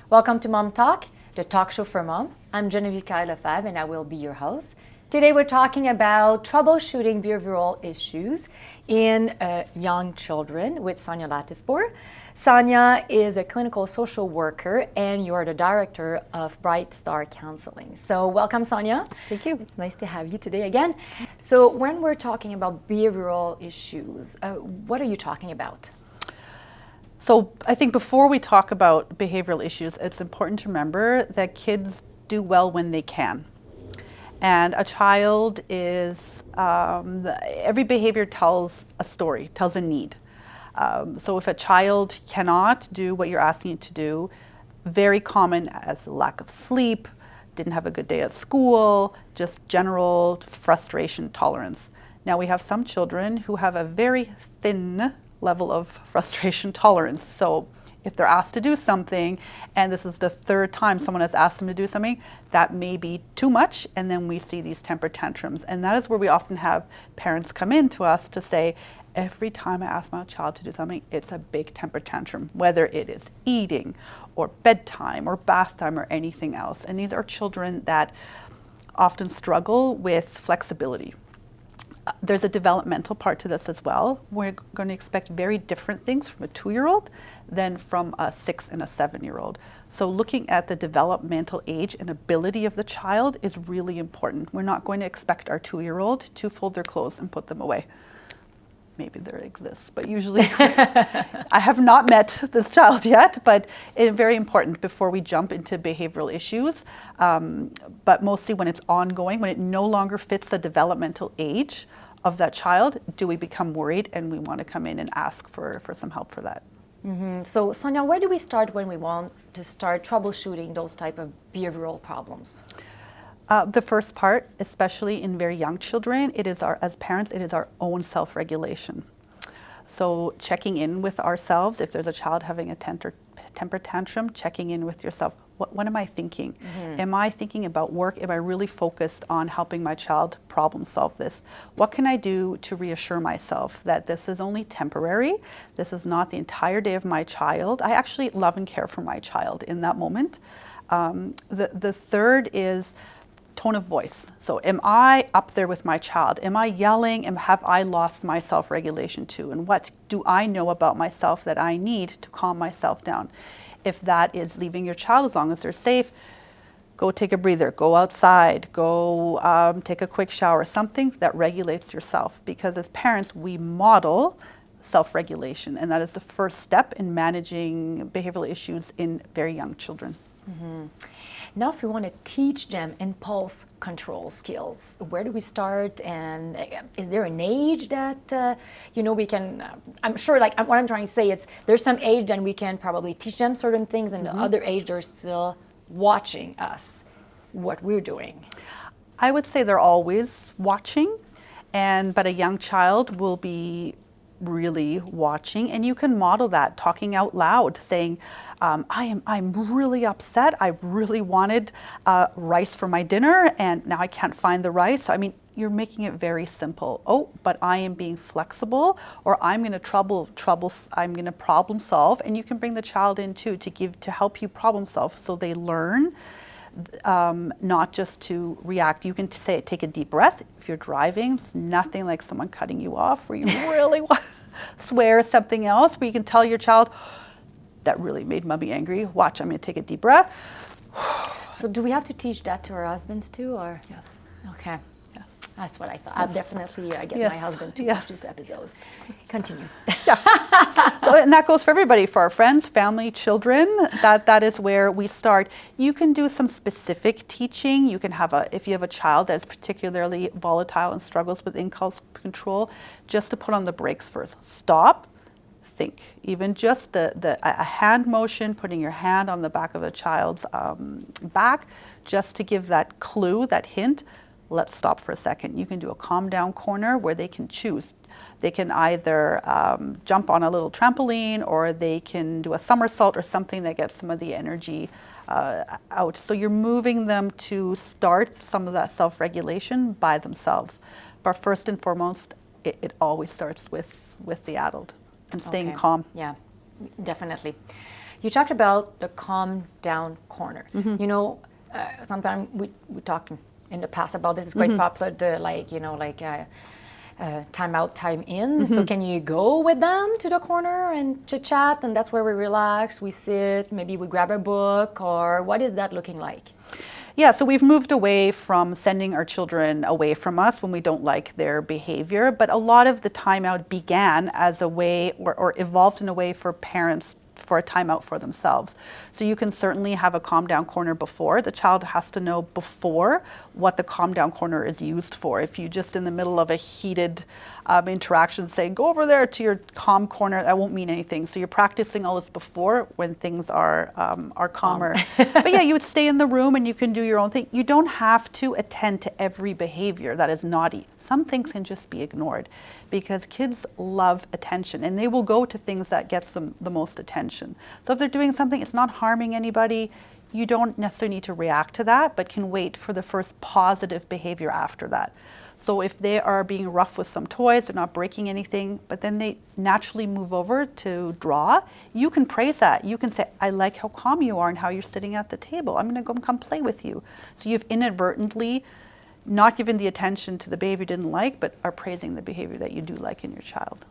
Welcome to Mom Talk, the talk show for mom. I'm Genevieve Lefebvre and I will be your host. Today we're talking about troubleshooting behavioral issues in young children with Sonja Braig. Sonja is a clinical social worker and you're the director of Brightstart Counselling. So welcome, Sonja. Thank you. It's nice to have you today again. So when we're talking about behavioral issues, what are you talking about? So I think before we talk about behavioral issues, it's important to remember that kids do well when they can. And a child is, every behavior tells a story, tells a need. So if a child cannot do what you're asking it to do, very common as lack of sleep, didn't have a good day at school, just general frustration tolerance. Now we have some children who have a very thin level of frustration tolerance. So if they're asked to do something, and this is the third time someone has asked them to do something, that may be too much, and then we see these temper tantrums. And that is where we often have parents come in to us to say, every time I ask my child to do something, it's a big temper tantrum, whether it is eating or bedtime or bath time or anything else. And these are children that often struggle with flexibility. There's a developmental part to this as well. We're going to expect very different things from a 2-year-old than from a 6 and a 7-year-old. So looking at the developmental age and ability of the child is really important. We're not going to expect our 2-year-old to fold their clothes and put them away. Maybe there exists, but usually I have not met this child yet, but it's very important before we jump into behavioral issues. But mostly when it's ongoing, when it no longer fits the developmental age of that child, do we become worried and we want to come in and ask for some help for that. Mm-hmm. So Sonja, where do we start when we want to start troubleshooting those type of behavioral problems? The first part, especially in very young children, as parents, it is our own self-regulation. So checking in with ourselves, if there's a child having a temper tantrum, checking in with yourself. What am I thinking? Mm-hmm. Am I thinking about work? Am I really focused on helping my child problem solve this? What can I do to reassure myself that this is only temporary? This is not the entire day of my child. I actually love and care for my child in that moment. The third is tone of voice. So am I up there with my child? Am I yelling? And have I lost my self-regulation too? And what do I know about myself that I need to calm myself down? If that is leaving your child, as long as they're safe, go take a breather, go outside, go take a quick shower, something that regulates yourself. Because as parents, we model self-regulation, and that is the first step in managing behavioral issues in very young children. Mm-hmm. Now, if we want to teach them impulse control skills, where do we start? And is there an age that, we can, I'm sure, like what I'm trying to say, there's some age and we can probably teach them certain things, and the other age they're still watching us, what we're doing. I would say they're always watching, but a young child will be really watching, and you can model that, talking out loud, saying, I'm really upset. I really wanted rice for my dinner, and now I can't find the rice. I mean, you're making it very simple. Oh, but I am being flexible, or I'm going to I'm going to problem solve, and you can bring the child in too to help you problem solve, so they learn. Not just to react. You can say, take a deep breath. If you're driving, it's nothing like someone cutting you off where you really want to swear something else, where you can tell your child, that really made mommy angry. Watch, I'm going to take a deep breath. So do we have to teach that to our husbands too, or? Yes. Okay. Yes. That's what I thought. I'll definitely get my husband to watch this episode. Continue. Yeah. So, and that goes for everybody, for our friends, family, children. That is where we start. You can do some specific teaching. You can if you have a child that's particularly volatile and struggles with impulse control, just to put on the brakes first. Stop. Think. Even just a hand motion, putting your hand on the back of a child's back, just to give that clue, that hint. Let's stop for a second. You can do a calm down corner where they can choose. They can either jump on a little trampoline, or they can do a somersault or something that gets some of the energy out. So you're moving them to start some of that self-regulation by themselves. But first and foremost, it always starts with the adult and staying calm. Yeah, definitely. You talked about the calm down corner. You know, sometimes we talked in the past about this. It's quite popular, the time out, time in. So can you go with them to the corner and chit chat, and that's where we relax, we sit, maybe we grab a book, or what is that looking like? Yeah, so we've moved away from sending our children away from us when we don't like their behavior, but a lot of the timeout began as a way or evolved in a way for parents for a timeout for themselves. So you can certainly have a calm down corner before. The child has to know before what the calm down corner is used for. If you just in the middle of a heated interaction say, go over there to your calm corner, that won't mean anything. So you're practicing all this before when things are calmer. But yeah, you would stay in the room and you can do your own thing. You don't have to attend to every behavior that is naughty. Some things can just be ignored because kids love attention and they will go to things that gets them the most attention. So if they're doing something, it's not harming anybody, you don't necessarily need to react to that, but can wait for the first positive behavior after that. So if they are being rough with some toys, they're not breaking anything, but then they naturally move over to draw, you can praise that. You can say, I like how calm you are and how you're sitting at the table. I'm going to go and come play with you. So you've inadvertently not given the attention to the behavior you didn't like, but are praising the behavior that you do like in your child.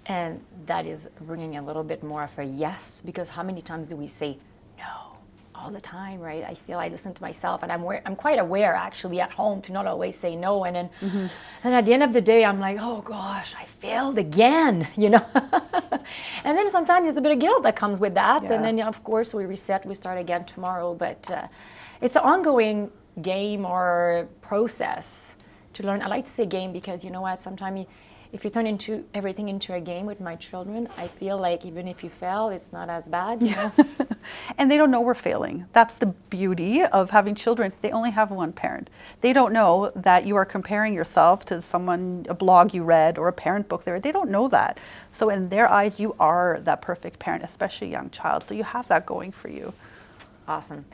And that is bringing a little bit more of a yes, because how many times do we say no all the time, right? I feel I listen to myself, and I'm quite aware actually at home to not always say no, and then and at the end of the day I'm like, oh gosh, I failed again, you know. And then sometimes there's a bit of guilt that comes with that, and then of course we reset, we start again tomorrow. But it's an ongoing game or process to learn. I like to say game because you know what, sometimes if you turn everything into a game with my children, I feel like even if you fail, it's not as bad, you know? And they don't know we're failing. That's the beauty of having children. They only have one parent. They don't know that you are comparing yourself to someone, a blog you read or a parent book they read. They don't know that. So in their eyes, you are that perfect parent, especially a young child. So you have that going for you. Awesome.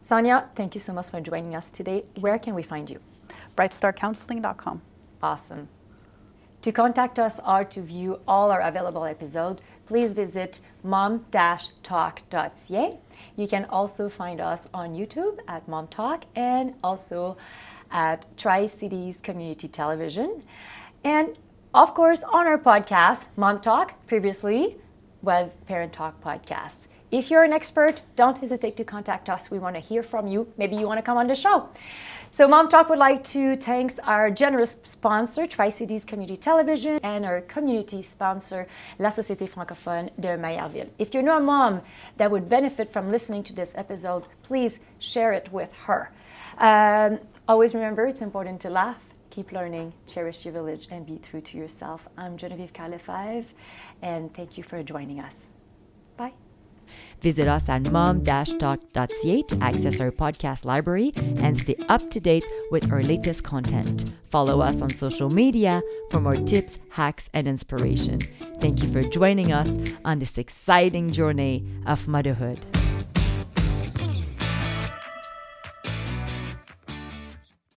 Sonja, thank you so much for joining us today. Where can we find you? Brightstartcounselling.com. Awesome. To contact us or to view all our available episodes, please visit mom-talk.ca. You can also find us on YouTube at Mom Talk and also at Tri-Cities Community Television. And of course, on our podcast, Mom Talk, previously was Parent Talk Podcast. If you're an expert, don't hesitate to contact us. We want to hear from you. Maybe you want to come on the show. So Mom Talk would like to thank our generous sponsor, Tri-Cities Community Television, and our community sponsor, La Société Francophone de Maillardville. If you know a mom that would benefit from listening to this episode, please share it with her. Always remember, it's important to laugh, keep learning, cherish your village, and be true to yourself. I'm Genevieve Carlefebvre, and thank you for joining us. Bye. Visit us at mom-talk.ca to access our podcast library and stay up to date with our latest content. Follow us on social media for more tips, hacks, and inspiration. Thank you for joining us on this exciting journey of motherhood.